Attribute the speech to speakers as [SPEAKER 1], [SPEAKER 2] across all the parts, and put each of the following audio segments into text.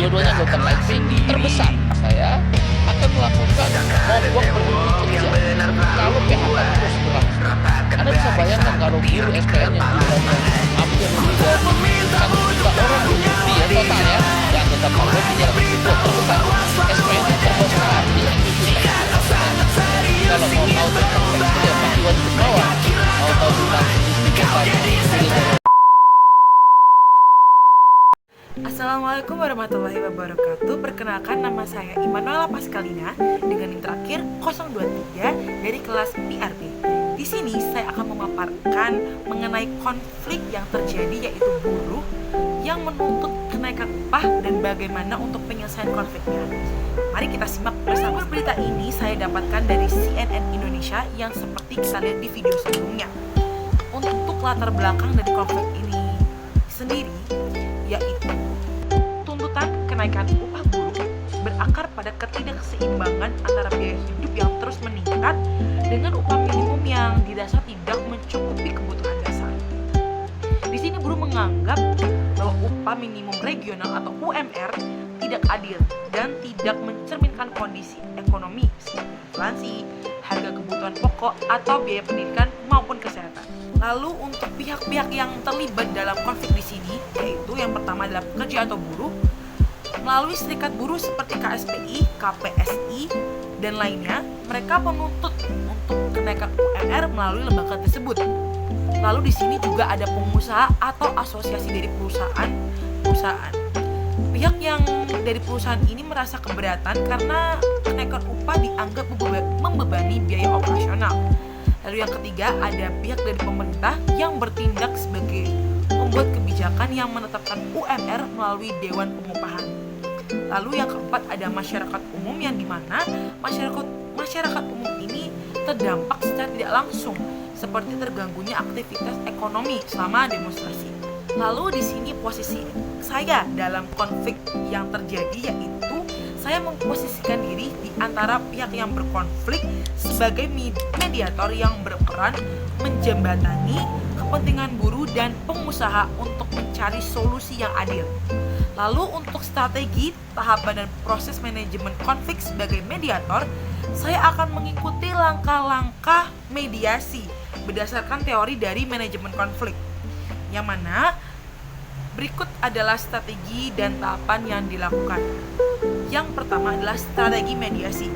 [SPEAKER 1] dua-duanya golkan lightning terbesar, saya akan melakukan mogok berhenti kerja kalau PHK terus berlangsung. Anda bisa bayangkan kalau guru SPN yang jumlahnya hampir lebih dari 1 juta orang mengikuti ya total ya, yang tetap mogok tidak tersebut terbesar. SPN yang terbesar di Indonesia. Kalau mau tahu tentang kerja pasti wajib ke bawah. Mau tahu tentang bisnis.
[SPEAKER 2] Assalamualaikum warahmatullahi wabarakatuh. Perkenalkan, nama saya Immanuela Pascalina dengan NIM terakhir 023 dari kelas PRB. Di sini saya akan memaparkan mengenai konflik yang terjadi, yaitu buruh yang menuntut kenaikan upah dan bagaimana untuk penyelesaian konfliknya. Mari kita simak bersama. Berita ini saya dapatkan dari CNN Indonesia yang seperti kita lihat di video sebelumnya. Untuk latar belakang dari konflik ini sendiri, yaitu tuntutan kenaikan upah buruh berakar pada ketidakseimbangan antara biaya hidup yang terus meningkat dengan upah minimum yang dirasa tidak mencukupi kebutuhan dasar. Di sini buruh menganggap bahwa upah minimum regional atau UMR tidak adil dan tidak mencerminkan kondisi ekonomi seperti inflasi, harga kebutuhan pokok atau biaya pendidikan maupun kesehatan. Lalu untuk pihak-pihak yang terlibat dalam konflik di sini, yaitu yang pertama adalah pekerja atau buruh, melalui serikat buruh seperti KSPI, KPSI, dan lainnya, mereka menuntut untuk kenaikan UMR melalui lembaga tersebut. Lalu di sini juga ada pengusaha atau asosiasi dari perusahaan. Pihak yang dari perusahaan ini merasa keberatan karena kenaikan upah dianggap membebani biaya operasional. Lalu yang ketiga, ada pihak dari pemerintah yang bertindak sebagai membuat kebijakan yang menetapkan UMR melalui Dewan Pengupahan. Lalu yang keempat, ada masyarakat umum yang dimana masyarakat umum ini terdampak secara tidak langsung seperti terganggunya aktivitas ekonomi selama demonstrasi. Lalu di sini posisi saya dalam konflik yang terjadi, yaitu saya memposisikan diri di antara pihak yang berkonflik sebagai mediator yang berperan menjembatani kepentingan buruh dan pengusaha untuk mencari solusi yang adil. Lalu untuk strategi, tahapan dan proses manajemen konflik sebagai mediator, saya akan mengikuti langkah-langkah mediasi berdasarkan teori dari manajemen konflik, yang mana berikut adalah strategi dan tahapan yang dilakukan. Yang pertama adalah strategi mediasi.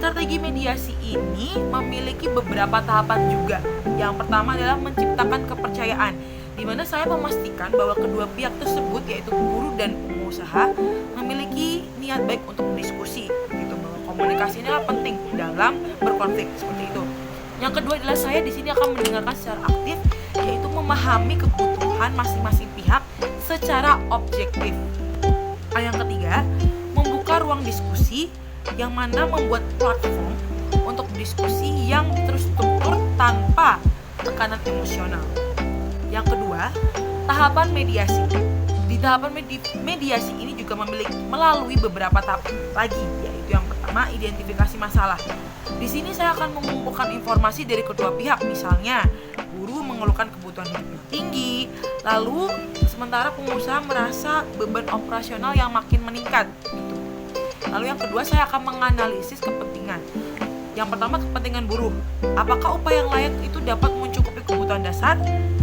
[SPEAKER 2] Strategi mediasi ini memiliki beberapa tahapan juga. Yang pertama adalah menciptakan kepercayaan, di mana saya memastikan bahwa kedua pihak tersebut, yaitu buruh dan pengusaha, memiliki niat baik untuk berdiskusi, gitu, bahwa komunikasi ini penting dalam berkonflik seperti itu. Yang kedua adalah saya di sini akan mendengarkan secara aktif, yaitu memahami kebutuhan masing-masing pihak secara objektif. Yang ketiga, membuka ruang diskusi, yang mana membuat platform untuk diskusi yang terstruktur tanpa tekanan emosional. Yang kedua, tahapan mediasi. Di tahapan mediasi ini juga melalui beberapa tahap lagi, yaitu yang pertama, identifikasi masalah. Di sini saya akan mengumpulkan informasi dari kedua pihak, misalnya buruh mengeluhkan kebutuhan hidup yang tinggi, lalu sementara pengusaha merasa beban operasional yang makin meningkat. Gitu. Lalu yang kedua, saya akan menganalisis kepentingan. Yang pertama, kepentingan buruh. Apakah upah yang layak itu dapat mencukupi kebutuhan dasar?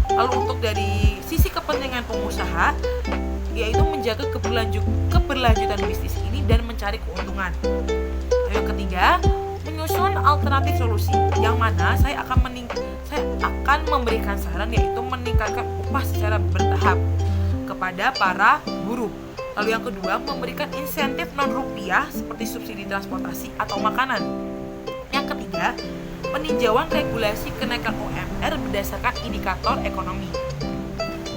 [SPEAKER 2] Lalu untuk dari sisi kepentingan pengusaha, yaitu menjaga keberlanjutan bisnis ini dan mencari keuntungan. Lalu yang ketiga, menyusun alternatif solusi, yang mana saya akan memberikan saran, yaitu meningkatkan upah secara bertahap kepada para buruh. Lalu yang kedua, memberikan insentif non-rupiah seperti subsidi transportasi atau makanan. Yang ketiga, peninjauan regulasi kenaikan UMR berdasarkan indikator ekonomi.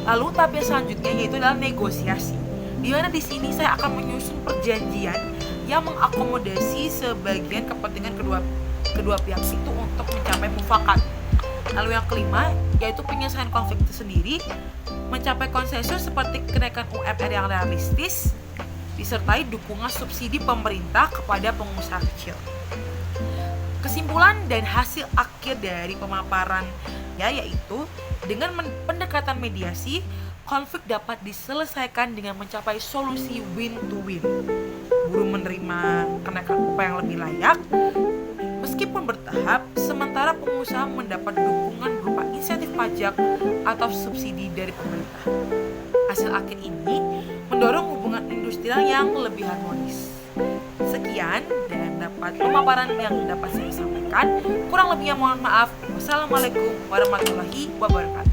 [SPEAKER 2] Lalu tahap yang selanjutnya yaitu adalah negosiasi, di mana di sini saya akan menyusun perjanjian yang mengakomodasi sebagian kepentingan kedua pihak itu untuk mencapai mufakat. Lalu yang kelima yaitu penyelesaian konflik itu sendiri, mencapai konsensus seperti kenaikan UMR yang realistis disertai dukungan subsidi pemerintah kepada pengusaha kecil. Kesimpulan dan hasil akhir dari pemaparan saya yaitu dengan pendekatan mediasi, konflik dapat diselesaikan dengan mencapai solusi win to win. Buruh menerima kenaikan upah yang lebih layak meskipun bertahap, sementara pengusaha mendapat dukungan berupa insentif pajak atau subsidi dari pemerintah. Hasil akhir ini mendorong hubungan industrial yang lebih harmonis. Sekian dan dapat pemaparan yang dapat saya sampaikan. Kurang lebihnya mohon maaf. Wassalamualaikum warahmatullahi wabarakatuh.